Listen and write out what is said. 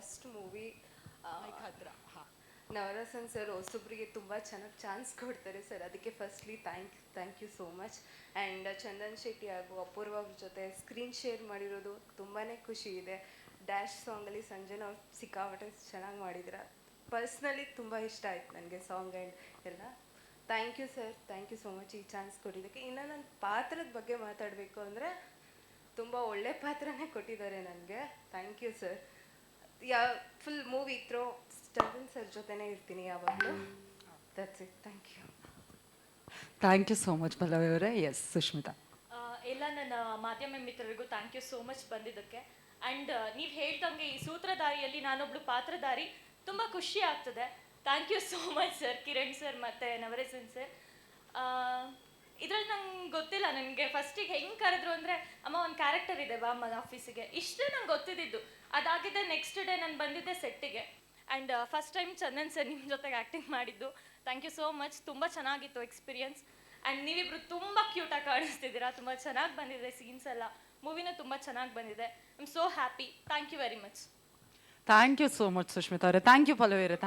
First movie ಹತ್ರ Navarasan sir ಹೊಸೊಬ್ರಿಗೆ ತುಂಬ ಚೆನ್ನಾಗಿ ಚಾನ್ಸ್ ಕೊಡ್ತಾರೆ ಸರ್, ಅದಕ್ಕೆ firstly thank you so much. And Chandan Shetty ಹಾಗೂ ಅಪೂರ್ವ ಅವ್ರ ಜೊತೆ ಸ್ಕ್ರೀನ್ ಶೇರ್ ಮಾಡಿರೋದು ತುಂಬಾ ಖುಷಿ ಇದೆ. ಡ್ಯಾಶ್ ಸಾಂಗಲ್ಲಿ ಸಂಜನಾ ಅವ್ರು ಸಿಕ್ಕಾಪಟ್ಟೆ ಚೆನ್ನಾಗಿ ಮಾಡಿದ್ರ. ಪರ್ಸ್ನಲಿ ತುಂಬ ಇಷ್ಟ ಆಯ್ತು ನನಗೆ ಸಾಂಗ್ ಆ್ಯಂಡ್ ಎಲ್ಲ. Thank you sir, thank you so much ಈ ಚಾನ್ಸ್ ಕೊಟ್ಟಿದ್ದಕ್ಕೆ. ಇನ್ನು ನನ್ನ ಪಾತ್ರದ ಬಗ್ಗೆ ಮಾತಾಡಬೇಕು ಅಂದರೆ ತುಂಬ ಒಳ್ಳೆ ಪಾತ್ರನೇ ಕೊಟ್ಟಿದ್ದಾರೆ ನನಗೆ. Thank you sir. Full movie through Chandan sir ಜೊತೆನೇ ಇರ್ತೀನಿ ಯಾವಾಗಲೂ. That's it, thank you. Thank you so much Pallavi ಅವರೇ. ಎಸ್ ಸುಷ್ಮಿತಾ. ಎಲ್ಲ ನನ್ನ ಮಾಧ್ಯಮ ಮಿತ್ರರಿಗೂ ಥ್ಯಾಂಕ್ ಯು ಸೋ ಮಚ್ ಬಂದಿದ್ದಕ್ಕೆ. ಆ್ಯಂಡ್ ನೀವು ಹೇಳ್ದಂಗೆ ಈ ಸೂತ್ರಧಾರಿಯಲ್ಲಿ ನಾನೊಬ್ಳು ಪಾತ್ರಧಾರಿ, ತುಂಬ ಖುಷಿ ಆಗ್ತದೆ. Thank you so much sir, Kiran sir ಮತ್ತು ನವರಸನ್ ಸರ್. ಇದರಲ್ಲಿ ನಂಗೆ ಗೊತ್ತಿಲ್ಲ, ನನಗೆ ಫಸ್ಟಿಗೆ ಹೆಂಗೆ ಕರೆದ್ರು ಅಂದರೆ, ಅಮ್ಮ ಒಂದು ಕ್ಯಾರೆಕ್ಟರ್ ಇದೆ ಬಾ ಅಮ್ಮ ಆಫೀಸಿಗೆ, ಇಷ್ಟೇ ನಂಗೆ ಗೊತ್ತಿದ್ದು. ಅದಾಗಿದೆ ನೆಕ್ಸ್ಟ್ ಡೇ ನಾನು ಬಂದಿದ್ದೆ ಸೆಟ್ಟಿಗೆ. And first time Chandan sir ನಿಮ್ಮ ಜೊತೆಗೆ ಆ್ಯಕ್ಟಿಂಗ್ ಮಾಡಿದ್ದು. ಥ್ಯಾಂಕ್ ಯು ಸೋ ಮಚ್, ತುಂಬ ಚೆನ್ನಾಗಿತ್ತು ಎಕ್ಸ್ಪೀರಿಯನ್ಸ್. ಆ್ಯಂಡ್ ನೀವಿಬ್ರು ತುಂಬ ಕ್ಯೂಟಾಗಿ ಕಾಣಿಸ್ತಿದ್ದೀರಾ, ತುಂಬ ಚೆನ್ನಾಗಿ ಬಂದಿದೆ ಸೀನ್ಸ್ ಎಲ್ಲ. ಮೂವಿನೂ ತುಂಬ ಚೆನ್ನಾಗಿ ಬಂದಿದೆ. I am so happy. Thank you very much. Thank you so much Sushmita ಅವರೇ. ಥ್ಯಾಂಕ್ ಯು ಪಲ್ಲವಿ ಅವರೇ.